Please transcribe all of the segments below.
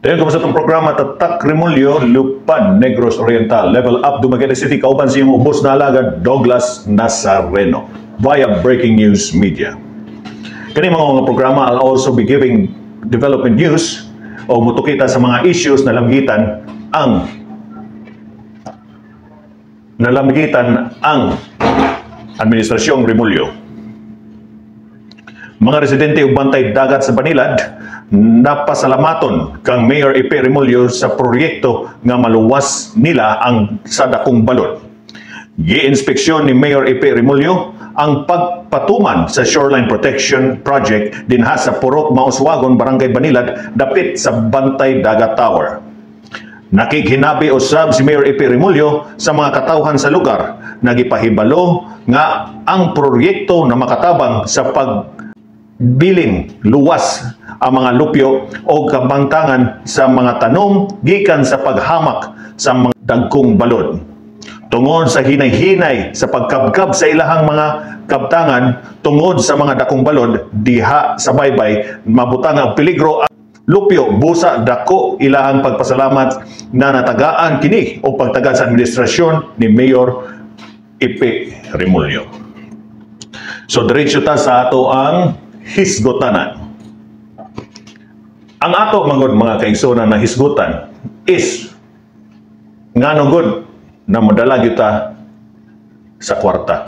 Dayon ko sa itong programa, Tatak Remulyo, Lupad, Negros Oriental, Level Up, Dumaguete City, kauban sa iyong ubos na alagad, Douglas Nazareno, via Breaking News Media. Kani mga programa, I'll also be giving development news o mutukita sa mga issues na lamgitan ang Administrasyong Remulyo. Mga residente ug bantay dagat sa Banilad, napasalamaton kang Mayor Epe Remulyo sa proyekto nga maluwas nila ang sa dakong balod. Gi-inspeksyon ni Mayor Epe Remulyo ang pagpatuman sa Shoreline Protection Project dinha sa Purok Mauswagon, Barangay Banilad, dapit sa Bantay Dagat Tower. Nakighinabi usab si Mayor Epe Remulyo sa mga katawhan sa lugar, nagipahibalo nga ang proyekto na makatabang sa pagbiling luwas ang mga lupyo o kabangtangan sa mga tanom gikan sa paghamak sa mga dagkong balod. Tungod sa hinay-hinay sa pagkabkab sa ilahang mga kabtangan tungod sa mga dakong balod, diha sa baybay mabutang ang peligro ang lupyo, busa, dako. Ilahang pagpasalamat na natagaan kini o pagtagad sa administrasyon ni Mayor Epe Remulyo. So diretso ta sa ato ang hisgotanan. Ang ato mga kaigsunan na hisgutan is ngano gud na madala kita sa kwarta.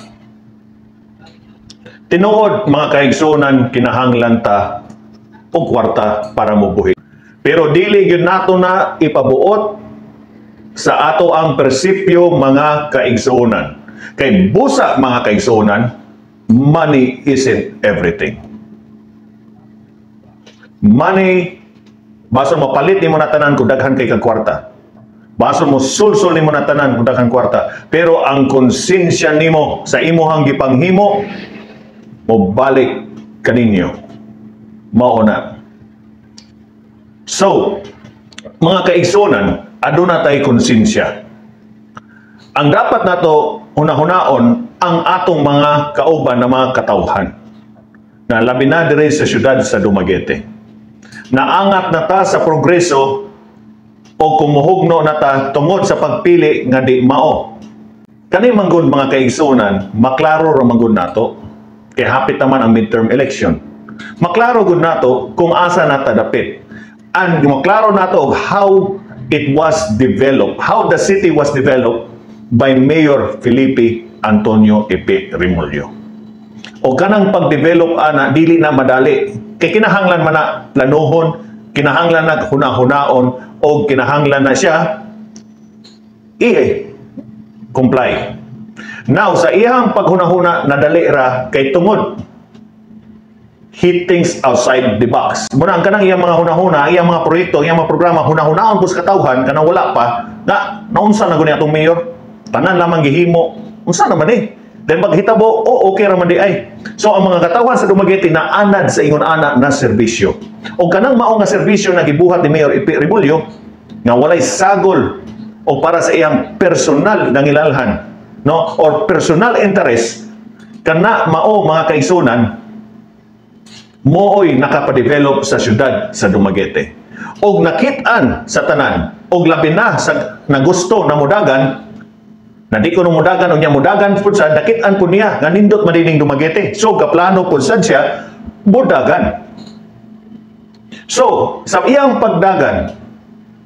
Tinuod mga kaigsunan, kinahanglan ta og kwarta para mobuhi. Pero dili gyud nato na ipabuot sa ato ang prinsipyo mga kaigsunan. Kay busa mga kaigsunan, money isn't everything. Money, baso mo palit ni mo na tanan kung daghan kay kag kwarta. Baso mo sulsul ni mo na tanan kung daghan kwarta. Pero ang konsensya nimo sa imuhang gipanghimo, mo balik kaninyo. Mauna. So, mga kaigsunan, aduna tay konsensya. Ang dapat nato hunahunahon ang atong mga kauban na mga katawhan na labi na dire sa syudad sa Dumaguete. Naangat na ta sa progreso o kumuhugno na ta tungod sa pagpili nga di mao. Kani manggod mga kaigsunan, maklaro ra manggod nato kay hapit naman ang midterm election. Maklaro gud nato kung asa nata dapit. And maklaro nato how it was developed, how the city was developed by Mayor Felipe Antonio Epe Remulyo. O kanang pag-develop ana dili na madali. Kay kinahanglan man na planuhon, kinahanglan na hunahunahon o kinahanglan na siya comply. Now sa iyang paghunahuna nadali ra kay tungod he thinks outside the box. Muna ang kanang iyang mga hunahuna, iyang mga proyekto, iyang mga programa hunahunahon pus katawhan kanang wala pa na naunsa na guni atong mayor. Tanan lamang gihimo. Unsa naman Then paghitabo, okay ra man di ay. So ang mga katawhan sa Dumaguete na anad sa ingon ana na serbisyo. O kanang mao nga serbisyo na gibuhat ni Mayor Epe Remulyo nga walay sagol o para sa iyang personal na ngilalhan, no? Or personal interest kana mao mga kaigsunan mooy nakapadevelop sa syudad sa Dumaguete. Og nakit-an sa tanan og labi na sa nagusto na mudagan na di ko nung mudagan o niya mudagan po sa nakit-an po niya nga nindot madining Dumaguete. So kaplano po sad siya mudagan. So sa iyang pagdagan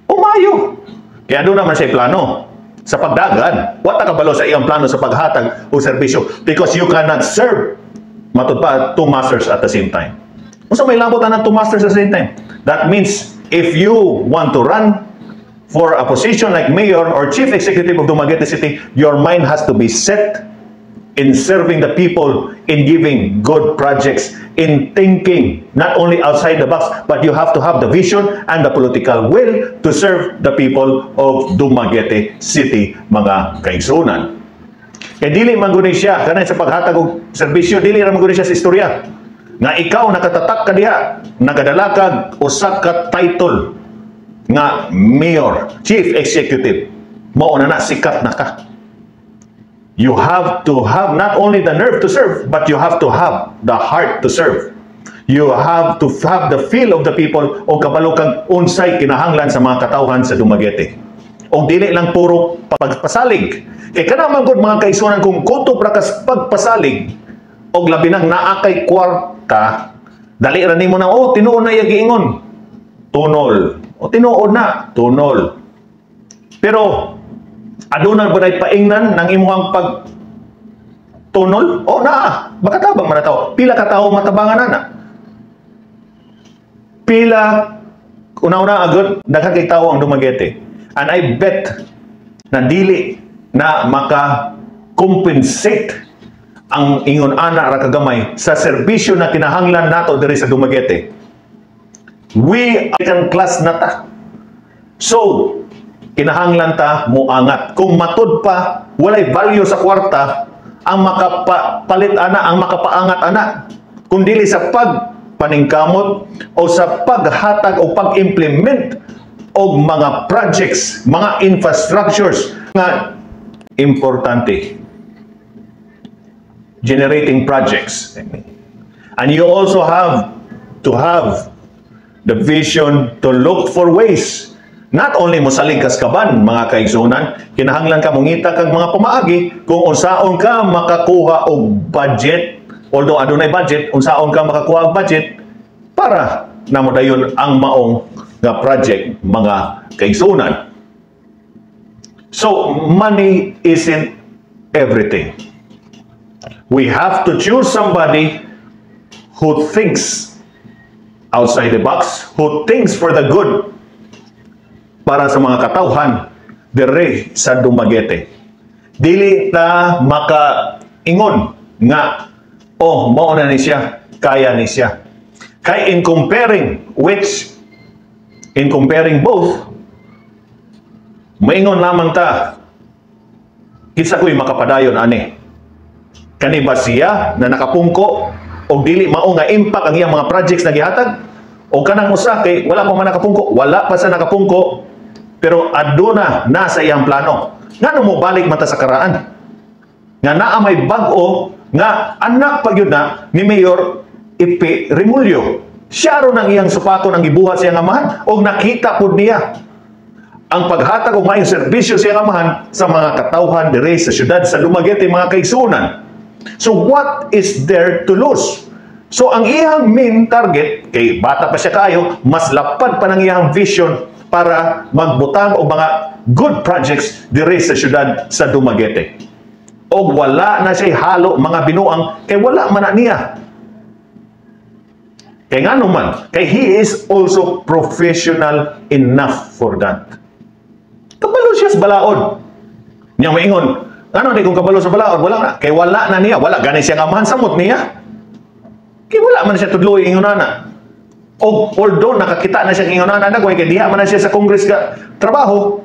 umayo. Kaya doon naman siya plano sa pagdagan. Wata kabalo sa iyang plano sa paghatag o serbisyo because you cannot serve matud pa two masters at the same time. Unsa may labot ang two masters at the same time? That means if you want to run for a position like mayor or chief executive of Dumaguete City, your mind has to be set in serving the people, in giving good projects, in thinking not only outside the box, but you have to have the vision and the political will to serve the people of Dumaguete City, mga kaigsunan. Kaya dili mangguni siya, kanay sa paghatag og serbisyo, dili ra mangguni siya sa istorya. Nga ikaw nakatatak ka diha, nagadalakag usa ka title nga mayor, chief executive, mao na sikat na ka. You have to have not only the nerve to serve, but you have to have the heart to serve. You have to have the feel of the people o kabalo kang unsay kinahanglan sa mga katawhan sa Dumaguete. O dili lang puro pagpasalig. Kay kana man gud mga kaigsunan kung kutob ra kas pagpasalig og labi nang naa kay kwarta, dali ra nimo na tinuod na iya giingon. Tunol. O tinuod na, tunol. Pero aduna ba nay paingnan nang imong pag tunol? O naa, makatabang man na tao. Pila ka tawo matabangan na. Pila, una-una agad, daghang kay tao ang Dumaguete. And I bet na dili na maka-compensate ang ingon ana ra kagamay sa serbisyo na kinahanglan nato diri sa Dumaguete. We are class na ta. So, kinahanglan ta muangat. Kung matud pa, walay value sa kwarta, ang makapalit ana, ang makapaangat ana. Kung dili sa paningkamot o sa paghatag o pag-implement o mga projects, mga infrastructures nga importante. Generating projects. And you also have to have the vision to look for ways. Not only mo salig kas kaban, mga kaigsunan, kinahanglan ka mongita kag mga pamaagi kung unsaon ka makakuha og budget. Although adunay budget, unsaon ka makakuha og budget para namo dayon ang maong nga project, mga kaigsunan. So, money isn't everything. We have to choose somebody who thinks outside the box, who thinks for the good para sa mga katawhan dire sa Dumaguete. Dili ta makaingon nga mao na ni siya, kaya ni siya. Kay in comparing both, maingon lamang ta kinsa ko'y makapadayon ani. Kani ba siya na nakapungko o dili mao nga impact ang iyang mga projects na gihatag? O kanang usa kay wala pa man nakapungko, wala pa sa nakapungko, pero aduna na sa iyang plano. Ngano mo balik mata sa karaan? Nga naa may bag-o nga anak pa gyud na ni Mayor Ipe Remulyo. Siya ron ang iyang supakon ang gibuhat sa iyang amahan o nakita pud niya ang paghatag og maayong serbisyo sa iyang amahan sa mga katawhan dire sa syudad sa Dumaguete, mga kaigsunan. So what is there to lose? So ang iyang main target, kay bata pa siya kayo, mas lapad pa ng iyang vision para magbutang o mga good projects dire sa syudad sa Dumaguete. O wala na siya halo mga binuang, kay wala man na niya. Kay nga naman, kay he is also professional enough for that. Kabalo siya sa balaod. Niyang maingon, ano di kung kabalo sa balaod? Wala na. Kay wala na niya. Wala. Ganit siya nga samot niya. Kay wala man siya tudloy ingunana. O although nakakita na siya ingunana, nagway kay diha man na siya sa Congress ka trabaho.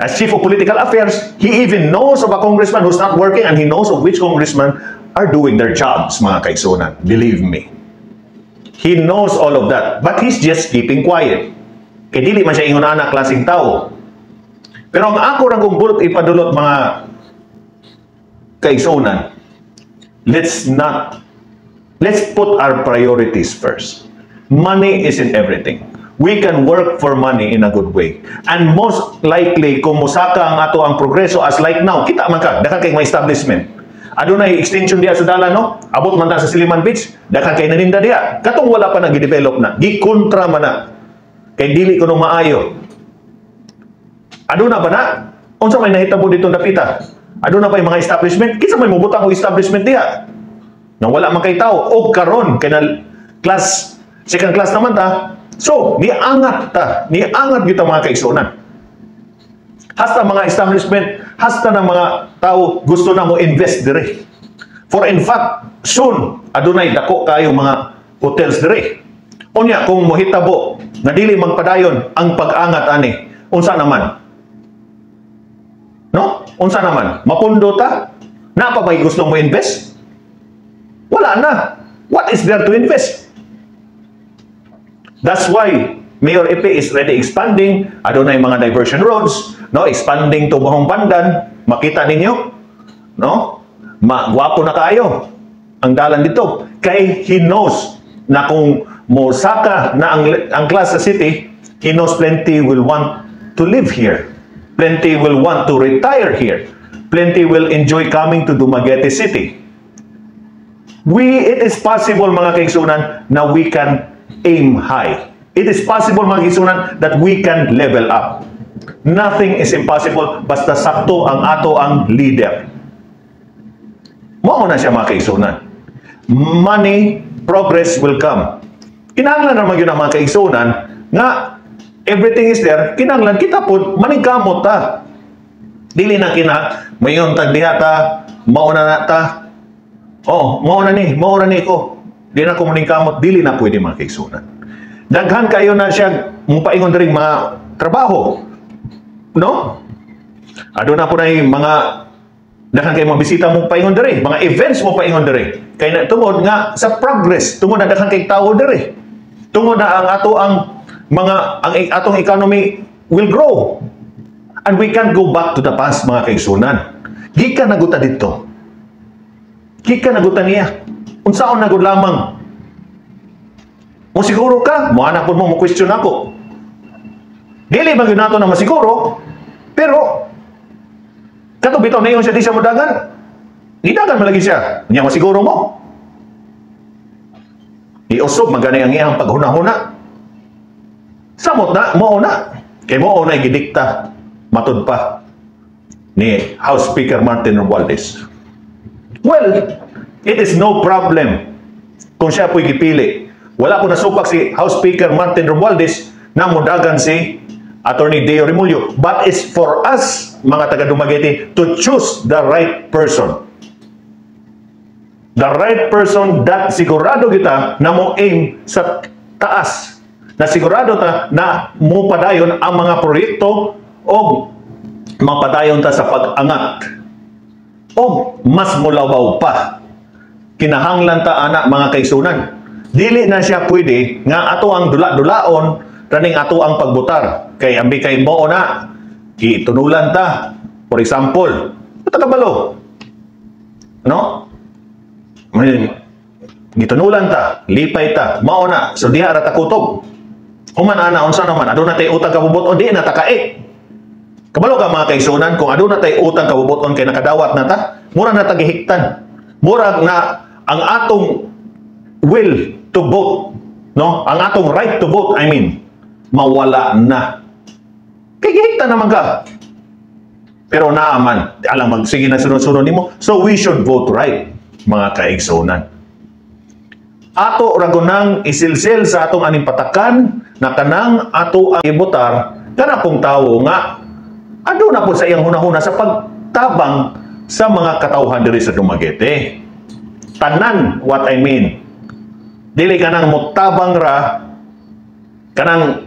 As Chief of Political Affairs, he even knows of a congressman who's not working and he knows of which congressmen are doing their jobs, mga kaigsunan. Believe me. He knows all of that. But he's just keeping quiet. Kay dili man siya ingunana klaseng tao. Pero ang ako rang kung bulot ipadulot, mga kaigsunan, let's put our priorities first. Money isn't everything. We can work for money in a good way. And most likely, kung musaka ang ato ang progreso as like now, kita man ka, dakan kay mga establishment. Adunay extension diya sa dalan, no? Abot man ta sa Siliman Beach, dakan kay naninda diya. Katong wala pa na gi-develop na, gi-kontra man na. Kay dili kuno maayo. Aduna ba na? Unsa may nahitabo dito dapita? Aduna pa yung mga establishment? Kinsa may mubutang og establishment diya? Nang wala man kay tao og karon kay na class second class naman ta. So, niangat gyud ta mga kaigsunan. Hasta mga establishment, hasta ng mga tao gusto na mo invest dire. For in fact, soon adunay dako kayo mga hotels dire. Unya kung mohitabo nga dili magpadayon ang pag-angat ani, unsa naman? No? Unsa naman? Mapundo ta? Na pa ba gusto mo invest? Wala na. What is there to invest? That's why Mayor Ipe is already expanding. Adunay mga diversion roads, no? Expanding to Buhong Pandan. Makita ninyo, no? Magwapo na kayo ang dalan dito. Kay he knows na kung mosaka na ang class sa city, he knows plenty will want to live here. Plenty will want to retire here. Plenty will enjoy coming to Dumaguete City. It is possible, mga kaigsunan, na we can aim high. It is possible, mga kaigsunan, that we can level up. Nothing is impossible basta sakto ang ato ang leader. Mao na siya, mga kaigsunan. Money, progress will come. Kinahanglan naman yun ang mga kaigsunan nga everything is there, kinahanglan kita po maningkamot ta. Dili na mayon tagdiha ta, mauna na ta. Oh, mauna ni ko. Di na ko maningkamot, dili na pwede, mga kaigsunan. Daghan kayo na siya mupaingon diri mga trabaho. No? Ado na po na mga daghan kayo mga bisita mo paingon diri, mga events mo paingon diri. Kay na tungod nga sa progress, tungod na daghan kay tawo diri. Tungod na ang atong economy will grow. And we can't go back to the past, mga kaigsunan. Gikan naguta dito. Gikan naguta niya. Unsaon nagud lamang. Mo siguro ka, mo anak po mo question ako. Dili man gyud nato na masiguro, pero kato bitaw na yun siya di siya mudagan. Nidagan malagi siya. Nya masiguro mo. Iusob magani ang iyang paghuna-huna. Samot na, mo na. Kay mo na gidikta matud pa ni House Speaker Martin Romualdez. Well, it is no problem kung siya po'y gipili. Wala po nasupak si House Speaker Martin Romualdez na mudagan si Attorney Deo Remulyo. But it's for us, mga taga-Dumaguete, to choose the right person. The right person that sigurado kita na mo aim sa taas. Na sigurado ta na mo padayon ang mga proyekto o mapadayon ta sa pag-angat. O mas mulawaw pa. Kinahanglan ta ana, mga kaigsunan. Dili na siya pwede nga ato ang dula-dulaon kaning ato ang pagbutar. Kay ambi kay mo na gitunulan ta. For example, taga-balo. No? Gitunulan ta, lipay ta, mao na, so diha ra ta kutob. Human ana unsa naman aduna tay utang kabubuton di na ta kae. Kabalo ka, mga kaigsunan, kung aduna tay utang kabubuton kay nakadawat na ta, mura na ta gihiktan. Mura na ang atong will to vote, no? Ang atong right to vote, I mean, mawala na. Kay gihiktan naman ka. Pero naaman, alam sige na sunod-sunod nimo. So we should vote right, mga kaigsunan. Ato ragunang isilsil sa atong aning patakan na kanang ato ang ibotar kana pong tawo nga ado na po sa iyang hunahuna sa pagtabang sa mga katawhan diri sa Dumaguete. Tanan, what I mean. Dili kanang mutabang ra kanang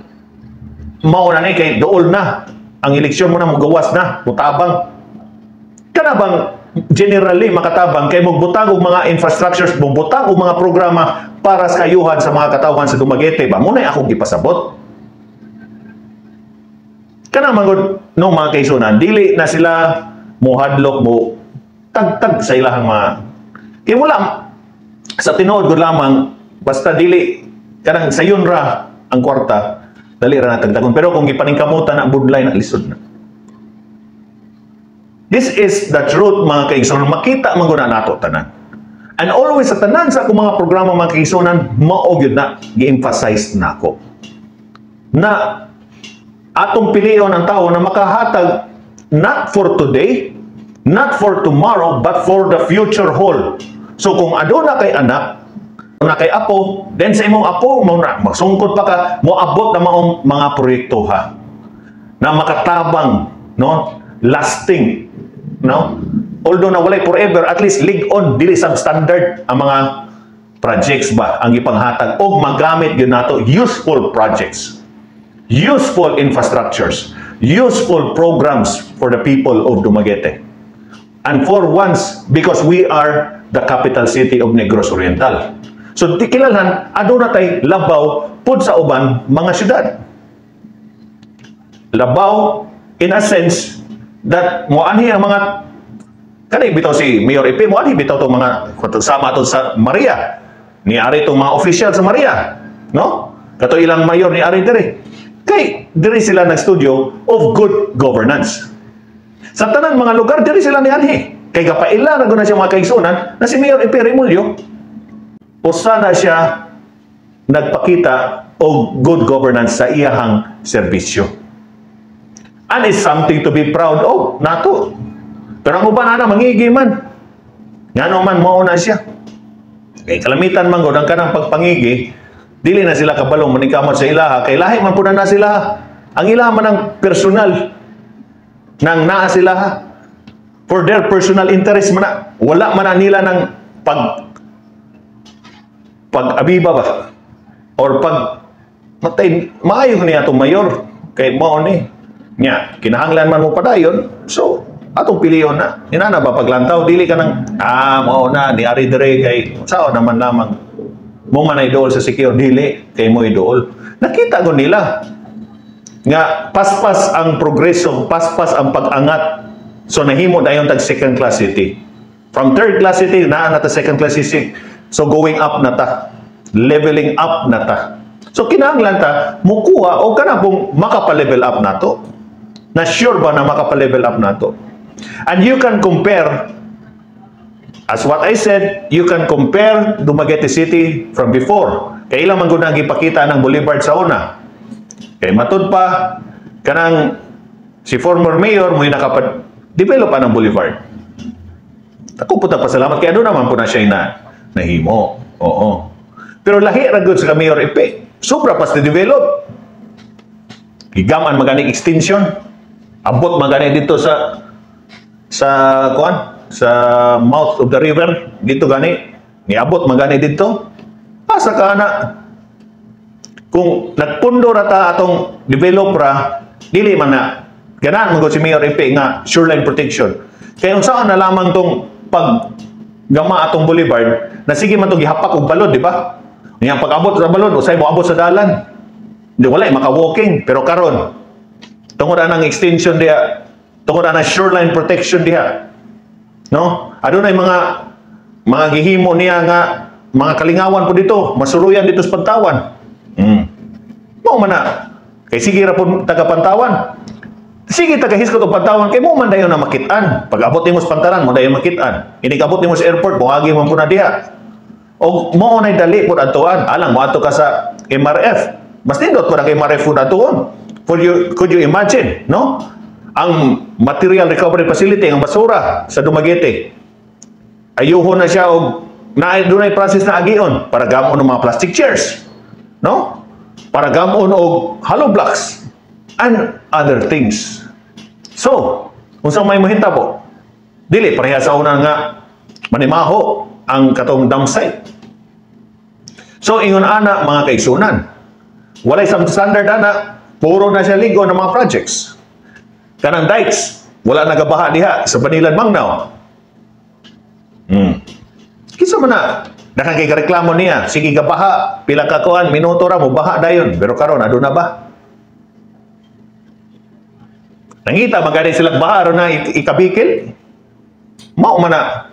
mao na ni kay dool na ang eleksyon mo na magawas na mutabang. Kana bang generally makatabang kay magbutang og mga infrastructures, magbutang og mga programa para sa kayuhan sa mga katawhan sa Dumaguete ba? Muna akong gipasabot. Kana mangod no, mga kaigsunan, dili na sila mohadlok mo tagtag sa ilahang mga kay wala sa tinuod gud lamang basta dili kanang sayon ra ang kwarta dali ra na tagtagon, pero kung gipaningkamutan na budlay na lisod na. This is the truth, mga kaigsunan. Makita man gud nato tanan. And always sa tanan sa akong mga programa, mga kaigsunan, mao gyud na gi-emphasize nako na atong pilion ang tao na makahatag not for today, not for tomorrow, but for the future whole. So kung aduna kay anak, na kay apo, then sa imong apo mo na magsungkot pa ka, mo abot na mga proyekto ha na makatabang, no, lasting, no? Although na walay forever, at least lig-on, dili substandard ang mga projects ba ang ipanghatag o magamit yun nato useful projects, useful infrastructures, useful programs for the people of Dumaguete. And for once, because we are the capital city of Negros Oriental. So di kilalan, aduna tay labaw pud sa uban mga syudad. Labaw in a sense that moanhi ang mga kanay bitaw si Mayor Ipe, moanhi bitaw to mga sama to sa Maria. ni ari itong mga official sa Maria, no? Kato ilang mayor ni ari diri. Kay diri sila nag-studio of good governance. Sa tanan mga lugar diri sila ni anhi. Kay gapaila na guna siya mga kaigsunan na si Mayor Epe Remulyo usa na siya nagpakita og good governance sa iyahang serbisyo. And it's something to be proud of nato. Pero ang uban ana mangigi man. Ngano man mao na siya. Kay kalamitan man gud ang kanang pagpangigi, dili na sila kabalong manikamot sa ilaha kay lahi man pud na sila. Ang ilaha man ang personal nang naa sila for their personal interest man na. Wala man na nila ng pag-abiba ba or pag matay maayo niya itong mayor kay mao ni nya kinahanglan man mo padayon so atong piliyon na inana ba paglantaw dili ka nang mao na ni ari dire kay sao naman lamang mo man idol sa secure dili kay mo idol nakita ko nila nga paspas ang progreso paspas ang pag-angat so nahimo dayon tag second class city from third class city naa na ta second class city so going up na ta leveling up na ta so kinahanglan ta mukuha o kana pong makapa-level up nato na sure ba na makapa-level up nato. And you can compare, as what I said, you can compare Dumaguete City from before. Kaya ilang man gunang ipakita ng Boulevard sa una. Kaya matud pa, kanang si former mayor mo yung nakapag-develop pa ng Boulevard. Ako po pasalamat kaya doon naman po na siya nahimo. Oo. Pero lahi ragod sa Mayor Epe. Sobra pas na-develop. Higaman maganing extension. Abot maganing dito sa mouth of the river dito gani niabot magani dito asa ka na kung nagpundo rata atong developer dili man na ganahan man si Mayor Epe nga shoreline protection kay unsaon na lamang tong paggama atong boulevard na sige man tong gihapak og balod di ba niya pag-abot sa balod usay mo abot sa dalan di wala maka-walking pero karon tungod anang extension diya tungod na shoreline protection diha. No? Adunay mga gihimo niya nga mga kalingawan po dito, masuluyan dito sa Pantawan. Mao man na. Kay sige ra po taga Pantawan. Sige taga hiskot og Pantawan kay mo man dayon na makit-an. Pag abot nimo sa Pantaran mo dayon makit-an. Ini abot nimo sa airport buhagi man po na diha. Og mao nay dali pud adtuan. Alang mo adto ka sa MRF. Mas nindot po na kay MRF pud adtuon. Could you imagine, no? Ang material recovery facility, ang basura sa Dumaguete. Ayuho na siya og dunay process na agion para gamon ng mga plastic chairs. No? Para gamon og hollow blocks and other things. So, unsa may mahitabo? Dili pareha sa una nga manimaho ang katong dam site. So, ingon ana mga kaigsunan. Walay standard ana, puro na siya ligo ng mga projects. Kanang dikes, wala nagabaha diha sa Banilan Mangnaw. Kisa man na, nakakay reklamo niya, sige gabaha, pila ka kuan, minuto ra mo baha dayon, pero karon aduna ba? Nangita magani sila baha ron na ikabikil. Mao man na.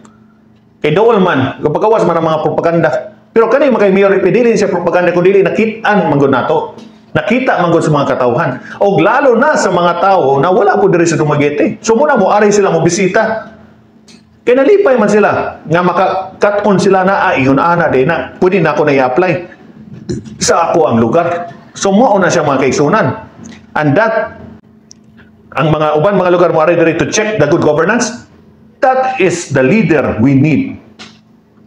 Kay dool man, kapagawas man ang mga propaganda. Pero kani makay Mayor Epe dili siya propaganda kundi nakit-an man gud nato. Nakita man gud sa mga katawhan. O lalo na sa mga tao na wala po diri sa Dumaguete. So muna mo, ari sila mo bisita. Kaya nalipay man sila. Nga makakat-on sila na, yun ana din na, pwede na ako na i-apply sa ako ang lugar. So mao na siya mga kaigsunan. And that, ang mga uban mga lugar mo ari diri to check the good governance, that is the leader we need.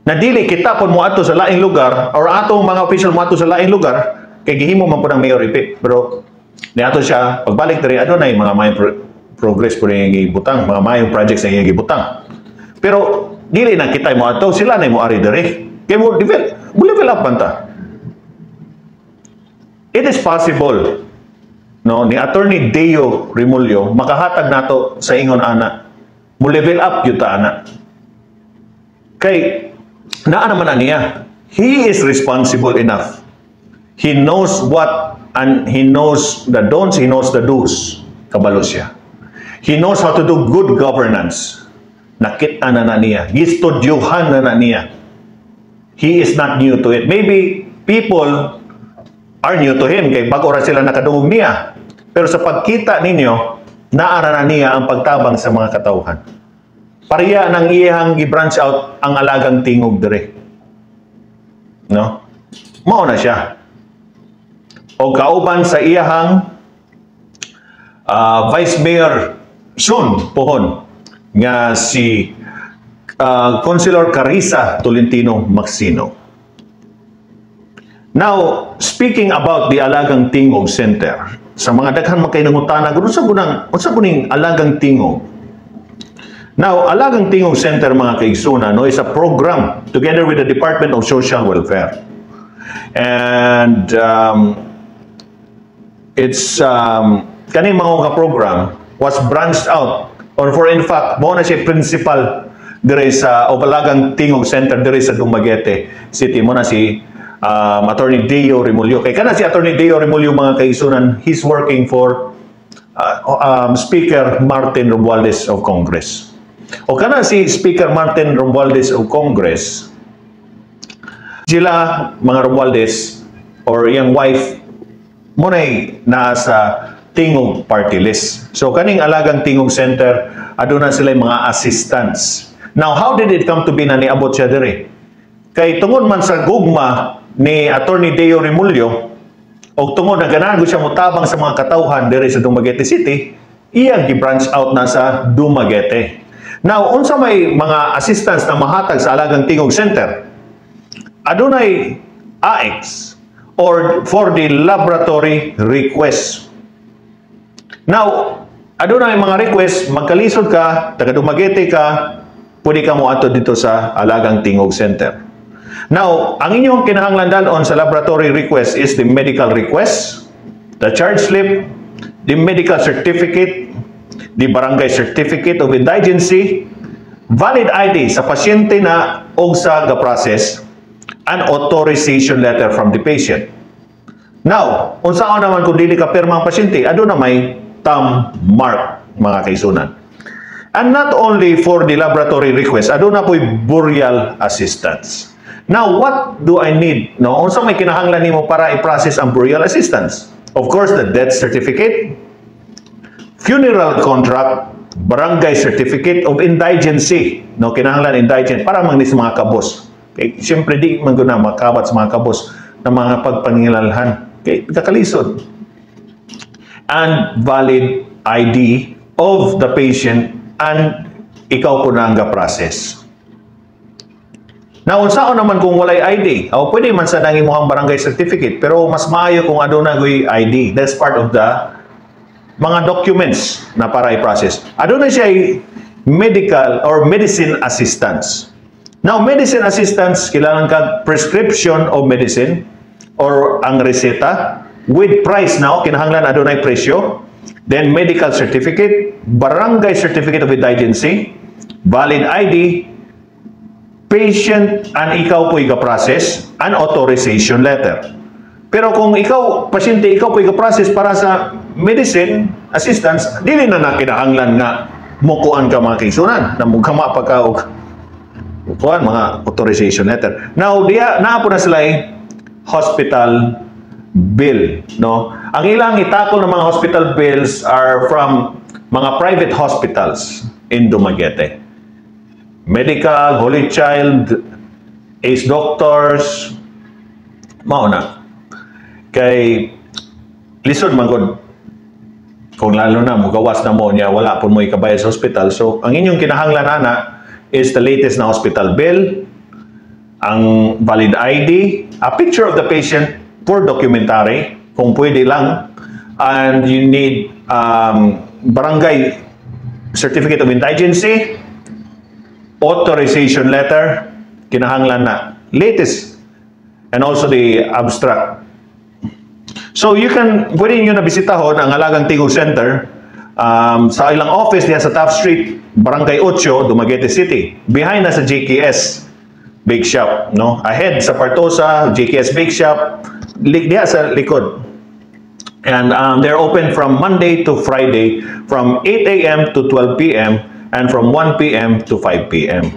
Na dili kita pon mo ato sa laing lugar or atong mga official mo ato sa laing lugar, kay gihimo man po ng Mayor Epe. Pero, niyato siya, pagbalik diri ano na yung mga mayong progress po rin yung ibutang, mga mayong projects na yung ibutang. Pero, dili na kita mo ato, sila na yung ari diri. Kaya mo level up man ta. It is possible, no, ni Attorney Deo Remulyo, makahatag nato sa ingon ana, mo level up yun ta ana. Kay, naa naman na niya, he is responsible enough. He knows what and he knows the don'ts, he knows the do's. Kabalo siya. He knows how to do good governance. Nakita na niya. Gistudyuhan na niya. he is not new to it. Maybe people are new to him, kay bago ra sila nakadungog niya. Pero sa pagkita ninyo, naara na niya ang pagtabang sa mga katawhan. Pareha nang iyang i-branch out ang alagang tingog dire. No? Mao na siya. O kauban sa iyang Vice Mayor soon pohon nga si Councilor Carissa Tolentino Maxino. Now, speaking about the Alagang Tingog Center, sa mga daghan man kay nangutana, unsa kuning Alagang Tingog? Now, Alagang Tingog Center, mga kaigsunan, no, is a program together with the Department of Social Welfare. And it's kaning mga program was branched out, or for in fact, mo na siya principal dire sa Alagang Tingog Center dire sa Dumaguete City. Mo na si Attorney Deo Remulyo. Kay kana si Attorney Deo Remulyo, mga kaigsunan, he's working for Speaker Martin Romualdez of Congress. O kana si Speaker Martin Romualdez of Congress, sila mga Romualdez or yung wife mo nasa Tingog Party List. So kaning Alagang Tingog Center, aduna sila mga assistants. Now, how did it come to be na niabot siya dire? Kay tungod man sa gugma ni Attorney Deo Remulyo, o tungod na ganahan ko siya mutabang sa mga katawhan dire sa Dumaguete City, iyang gi-branch out na sa Dumaguete. Now, unsa may mga assistants na mahatag sa Alagang Tingog Center? Adunay AX or for the laboratory request. Now, adunay mga request, magkalisod ka, taga Dumaguete ka, pwede ka mo ato dito sa Alagang Tingog Center. Now, ang inyong kinahanglan dalon sa laboratory request is the medical request, the charge slip, the medical certificate, the barangay certificate of indigency, valid ID sa pasyente na og sa ga-process, an authorization letter from the patient. Now, unsaon naman kung dili ka pirma ang pasyente, aduna may thumb mark, mga kaisunan. And not only for the laboratory request, aduna po'y burial assistance. Now, what do I need? No, unsa may kinahanglan nimo para i-process ang burial assistance? Of course, the death certificate, funeral contract, barangay certificate of indigency. No, kinahanglan indigent para mangnis mga kabos. Okay, siyempre di man guna makawat sa mga kabos na mga pagpangilalhan. Okay, kakalisod. And valid ID of the patient and ikaw po na ang ga-process. Now, unsaon naman kung walay ID? O pwede man sa nang imuhang barangay certificate, pero mas maayo kung aduna goy ID. That's part of the mga documents na para i-process. Aduna siya medical or medicine assistance. Now, medicine assistance, kailangan ka prescription of medicine or ang reseta with price now, kinahanglan adunay presyo. Then, medical certificate, barangay certificate of indigency, valid ID, patient and ikaw po i-process, an authorization letter. Pero kung ikaw, pasyente, ikaw po i-process para sa medicine assistance, dili na kinahanglan nga mukuan ka mga kaisunan, na mugkama pa ka og mukuan mga authorization letter. Now, naapo na sila hospital bill, no? Ang ilang itakol ng mga hospital bills are from mga private hospitals in Dumaguete. Medical, Holy Child, Ace Doctors, mauna. Kay lisod man gud kung lalo na mugawas na mo niya, wala po mo ikabayad sa hospital. So, ang inyong kinahanglan ana is the latest na hospital bill, ang valid ID, a picture of the patient for documentary, kung pwede lang, and you need barangay certificate of indigency, authorization letter, kinahanglan na latest, and also the abstract. So you can, pwede nyo na bisitahon ang Alagang Tingog Center sa ilang office diya sa Taft Street, Barangay 8, Dumaguete City. Behind na sa JKS Bake Shop, no? Ahead sa Partosa, JKS Bake Shop, diya sa likod. And they're open from Monday to Friday from 8 a.m. to 12 p.m. and from 1 p.m. to 5 p.m.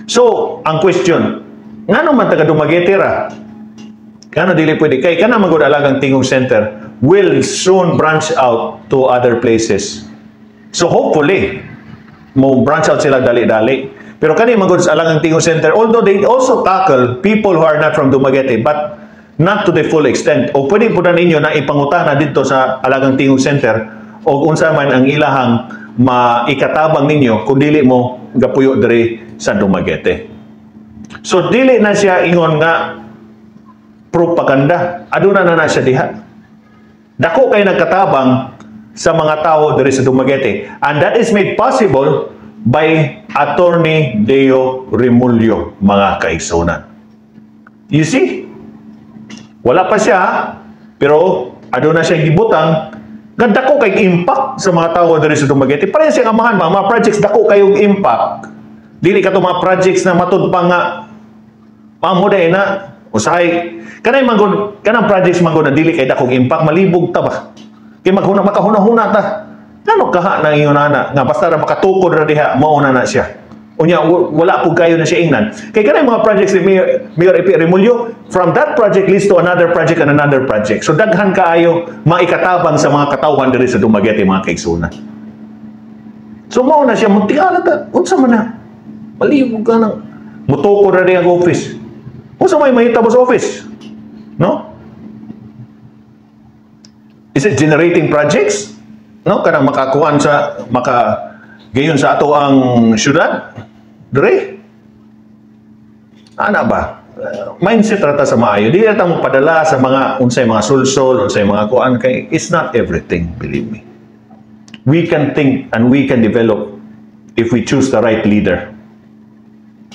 So, ang question, Ngano man taga Dumaguete ra? Kano dili pwede kay kana magud alagang tingog center will soon branch out to other places. So hopefully mo branch out sila dali-dali. Pero kani magud sa alagang tingog center, although they also tackle people who are not from Dumaguete, but not to the full extent. O pwede po na ninyo na ipangutana dito sa alagang tingog center o unsa man ang ilahang maikatabang ninyo kung dili mo gapuyo diri sa Dumaguete. So dili na siya ingon nga propaganda. Aduna na siya diha. Dako kay nagkatabang sa mga tao diri sa Dumaguete. And that is made possible by Attorney Deo Remulyo, mga kaigsunan. You see? Wala pa siya, pero aduna siya gibutang nga dako kay impact sa mga tao diri sa Dumaguete. Pareha siya amahan mga projects dako kayong impact. Dili ka to mga projects na matud pa nga pamuday na usahay kanay manggod kanang projects manggod na dili kay dakong impact malibog ta ba kay maghuna makahuna-huna ta ngano kaha nang ingon ana nga basta ra makatukod ra diha mao na siya unya wala pud kayo na siya ingnan kay kanay mga projects ni Mayor EP Remulyo from that project list to another project and another project so daghan kaayo maikatabang sa mga katawhan diri sa Dumaguete mga kaigsunan so mao na siya muntiala ta unsa man na malibog ka nang mutukod ra diha ang office unsa may mahitabo sa office no? Is it generating projects? No? Kanang makakuan sa, gayon sa ato ang syudad? Dire? Ana ba? Mindset rata sa maayo. Di rata mo padala sa mga, unsay mga sulsol, unsay mga kuan kay, it's not everything, believe me. We can think and we can develop if we choose the right leader.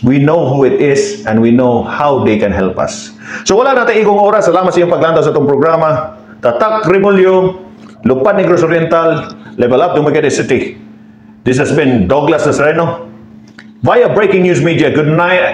We know who it is and we know how they can help us. So wala natin igong oras. Salamat sa iyong paglantaw sa itong programa. Tatak Remulyo, Lupad Negros Oriental, Level Up Dumaguete City. This has been Douglas Nazareno via Breaking News Media. Good night.